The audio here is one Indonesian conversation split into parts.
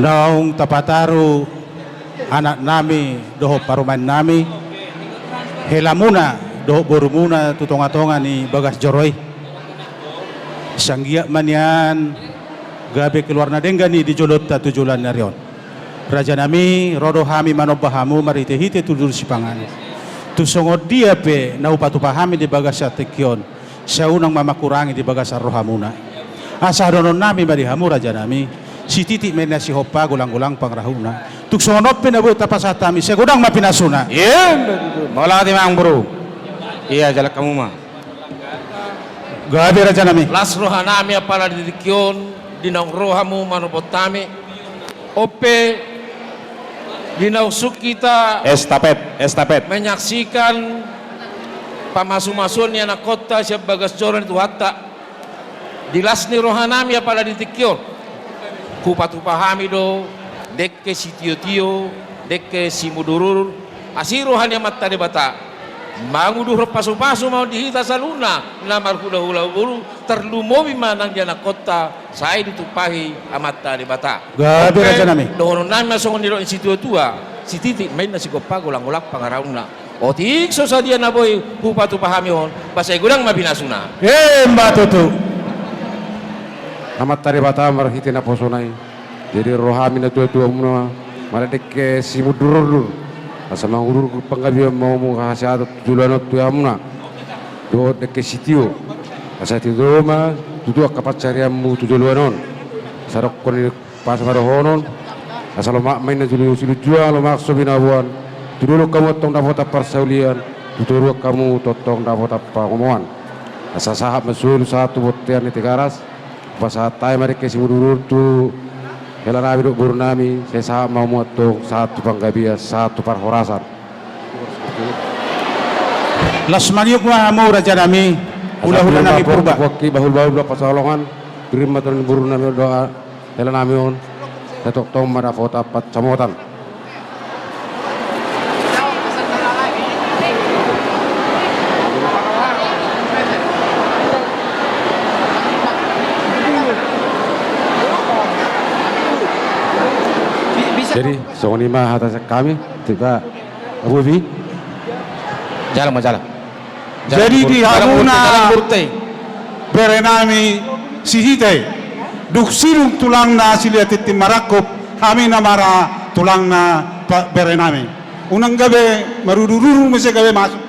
Naung tapataru anak nami doho paruman nami helamuna doho borumuna tutonga-tonga ni Bagas Joroy sanggia manian gabe keluar nadengga ni di jolot tujulan narion raja nami rodo hami manobahamu marite-hite tudur sipangan tusongod dia pe na upatu pahami di Bagas Tekion saunang mama kurangi di Bagas Rohamuna asa donon nami marihamu raja nami si titik mena si hopa gulang-gulang pangrahuna tuk sonop penabu tapasatami segudang mapinasuna iya malah timang bro iya jalak kamu mah gabe raja nami las rohanami apala didikion dinang rohamu manopotami ope dinausuk kita estafet menyaksikan pamasu-masunnya anak kota siap Bagas Joran itu hatta dilasni rohanami apala didikion kupatu pahami do dekke si tio-tio dekke si mudurur asiruhan yang mata de bata mangudur pasu-pasu mau dihita saluna lamar hula-hula buru terlumomi manang jana kota saya ditupahi amata de bata gabe raja nami dohono nami songon diro si tua si titik main nasi kopa gulang-gulang pangarauna otik sosadia na boy kupatu pahami hon basai gudang mabinasuna mbak tutu amat tari bata marhiti na posonai jadi rohami na tua-tua muna maladek ke si mudurur asa mangurur panggabi mau menghasil tujuan tua muna do dek sitio asa tidoma tutu kapat cariamu tujuanon sarok kon pas marohonon asal mak main na julu jua lo makso binabuan tudulu kamu tong dapat persaulian tudulu kamu totong dapat pangomongan asa sahab mesul satu botian di Tigaras pas saat tay mereka si mudurur tu hela nabi dok buru nami saya sahab mau motong satu panggabia satu parhorasan las maniuk mau raja nami ulah-ulah nami purba waki bahul-bahul dua pasalongan kirim matan buru nami doa hela nami on tetok tong mada fota pat camotan jadi songoni mah atas kami tiba Abu Bi jalan jadi di hamuna berenami sihite duk silung tulangna siliatit marakop kami namara tulangna berenami unang gabe marudururu mese gabe masuk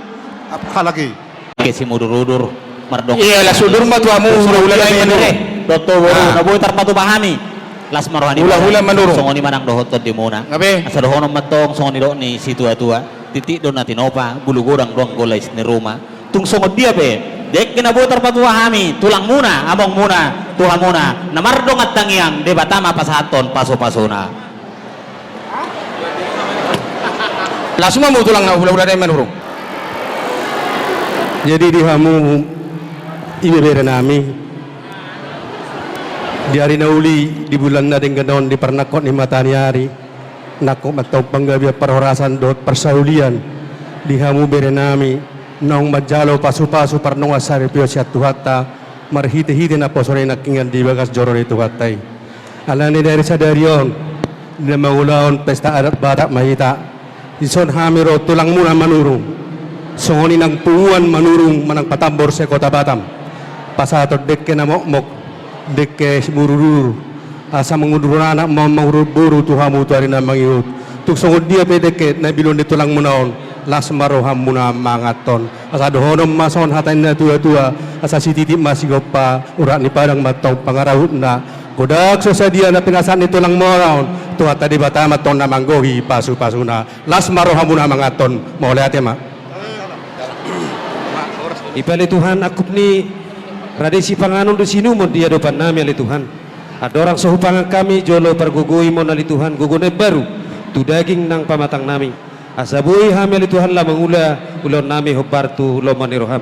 halaki kesi mudur-udur mardong iya lah sudur mah tuamu ulah-ulah dokter naboy tarpatu pahami las marohani hula-hula manurung songoni manang dohotot di muna ngabe asa dohono matong songoni do ni si tua-tua titik do natinopa bulu gorang doang golais ni rumah tung songod dia pe dek kena botar patua hami tulang muna among muna tuha muna namardong at tangiang de batama pasaton paso-pasona lasuma mo tulang na hula-hula na manurung jadi di hamu ibebere nami di hari nauli di bulan na dengan di pernakot ni mataniari nako matau panggabia perhorasan dot persaulian di hamu berenami naung majalo pasu-pasu parnong asari pio siat tuhata marhite-hite na posore nakingan di Bagas Joron itu hatai alani dari sadarion na mangulaon pesta adat batak mahita ison hamiro tulang muna manurung songoni nang punguan manurung manang patambor se kota Batam pasato dekke na mokmok dekke burur asa mengudur anak mau buru tuhamu tu hari na mangiut tuk songod dia pe dekke na bilon ditulang munaon las maroham muna mangaton asa dohonom mason hatain na tua-tua asa si titik masih gopa urak ni padang matau pangarahut na godak sosadia na pinasan itu lang moraon tuha tadi batama ton na manggohi pasu-pasuna las maroham muna mangaton mau lihat ya mak ipali Tuhan akup ni radesi panganon di sini mo dia depan nami ali Tuhan ada orang sehupangan kami jolo pergugui mon ali Tuhan gugune baru tu daging nang pamatang nami asabui hami ali Tuhan la mangula ulon nami hobartu lo maniroham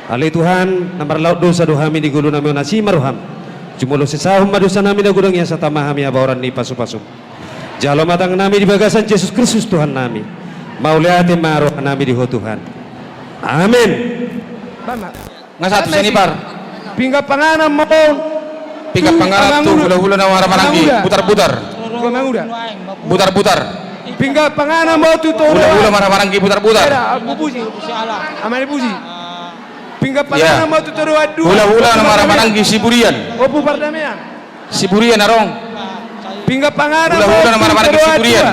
ali Tuhan namar laut dosa do hami di gulu nami nasi maroham jumulo sesahum madosa nami na gudang ya satama hami abawaran ni pasu-pasum jalo matang nami di bagasan Yesus Kristus Tuhan nami mauliate maroh nami di ho Tuhan amin nga satu sinipar Pingga panganan mo pingga pangarap tu hula-hula na wara mananggi putar-putar manguda. Putar-putar. Pingga pangana mau tu toro. Ula-ula marang-marang ki putar-putar. Aku puji. Amane puji. Pingga pangana mau tu toro adu. Hula-hula na marang-marang ki siburian. Opu pardamaian. Siburian arong. Pingga pangana Hula-hula na marang-marang ki siburian.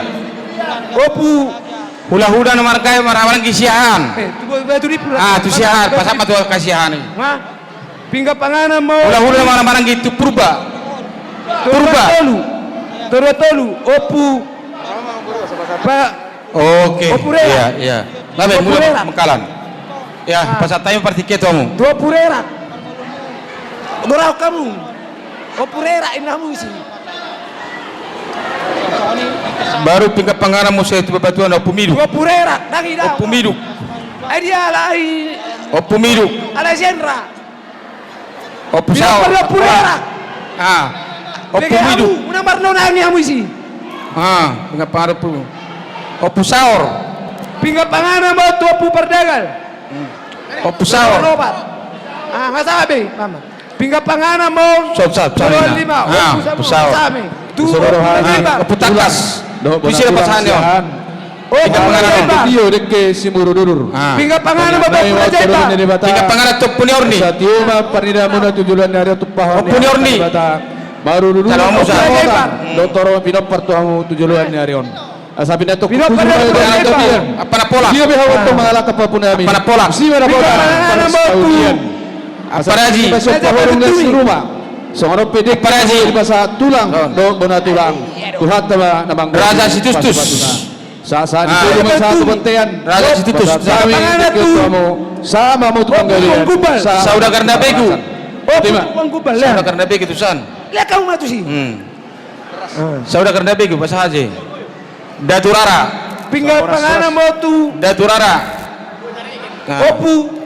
Opu. Hula-hula na marang-marang ki siahan. Tu batu di pula. Ah, tu siahan, pasapa tu kasihan. Ma. Pingga pangana mau. Hula-hula na marang-marang ki tu purba. Purba. Toro tolu. Opu. Pak. Oke. Opurera. Iya, iya. Labe Opurera. mula mengkalan. Ya, pasat tayo partike tomu. Dua purera. Dorau kamu. Opurera inamu sih. Baru pingkat pangana mo sa ito babatuan o pumidu. Dua purera. Nangi O dah. pumidu. Ay dia lah ay. O pumidu. Ala senra. O pusao. Dua purera. Ah. O pumidu. Una marno na ni amu sih. Ah, pingkat pangana po. O pusaor. Pingga pangana mau tu opu perdagal. O pusaor. Obat. Ah, masabi, mama. Pingga pangana mau. Sab. Dua lima. Ah, pusaor. Tu O putakas. Bisi na pasahan yun. Oh, Pingga pangana mo. Tio de que simurudurur. Ah. Pingga pangana mau pula jeba. Pingkat pangana to puniorni. Sa tiuma panida muna tujulan dari tupahon. Opuniorni. Baru dulu. Kalau mau sa. Doktor pinopar tuamu tujulan dari on. Sabi na to Pinopar na to, pinopar. Apa na pola? Dia behawat to mga laka pa po namin. Apa na pola? Si mana Pingga pola? pangana mau tu. Paraji. Pasok pa horong na si rumah. So ano pwede Paraji. di ba sa tulang? Do bona tulang. Tuhat na namang Raja Situstus. Sa Ah. itu rumah sa tubantayan. Raja Situstus. Sa amin sama mo tukang galian. Saudagar na begu. Oh, Terima. uang kubal lah. Saudagar na begu tusan. Lihat kamu matu sih. Saudagar na begu basa haji. Daturara. Pingga pangana mau tu. Daturara. Opu.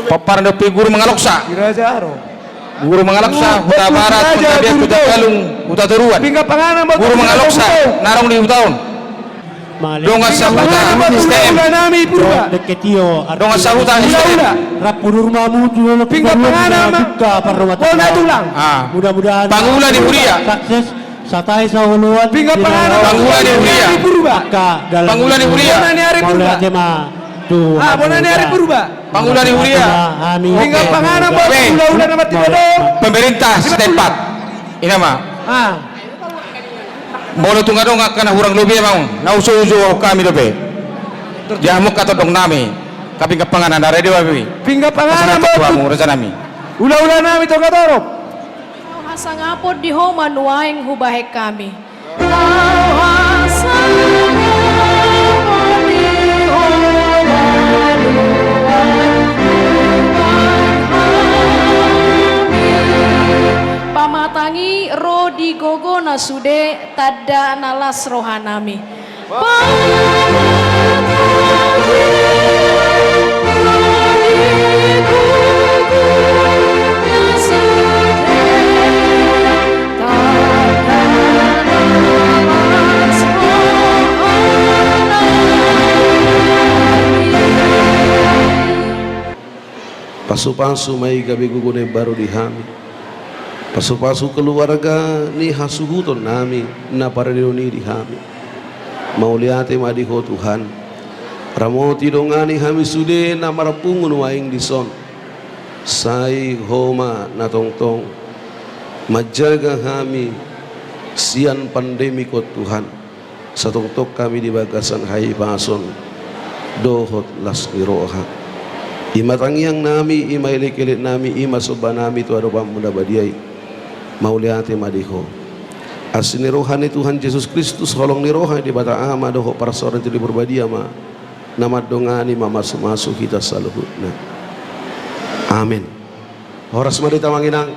Papar na guru mengaloksa. Kirajaro. Guru mengaloksa. Huta barat, huta biak, huta galung, huta turuan. Pingga pangana mau. Guru mengaloksa. Narong di hutaon. Dongas sa huta. STM. Nami purba. Deketio Dongas sa huta. STM. rapurur mamu tuh Pingga pangana mah. Oh, na tulang. Ah. Mudah-mudahan Pangulan di Huria. sukses satai sahuluan Pingga pangana. Pangulan di Huria. Purba. Pangulan di Huria. Bona ni hari purba. tuh Ah, bona ni hari purba. Pangulan di Huria. Pingga pangana mau Oke. ulah nama tidak. Pemerintah setempat. Ina mah. Ah. Bolo tungadong kana hurang lobi mau. Nauso-uso kami dobe. Jamu kata dong nami. Kaping kapanganan dari dewa bi. Pingga pangana Pasana mau. mu rencana mi. Ulah nami to katorop. Hasangapod di ho manuaing hubahek kami. Tau hasangapod di ho manuaing hubahek kami. Pamatangi ro di gogo nasude tada nalas rohanami. Pasu-pasu mai gabi gugune baru dihami. Pasu-pasu keluarga ni hasuhuton nami na paradioni dihami. Mauliate madiho Tuhan. Ramoti dongani hami sude na marapungun waing dison. Sai homa na tongtong. Majaga kami sian pandemi kot Tuhan. Satongtok kami di bagasan hai pason. Dohot las niroha. Ima tangiang nami, ima ilik-ilik nami, ima soba nami tu ada muda badiai. Mauliate madiho. Asini rohani Tuhan Yesus Kristus holong ni rohani di bata ama doho para soran tu libur badia ma. Nama dongani ma masuk kita saluhutna. Amin. Horas mari tamanginang.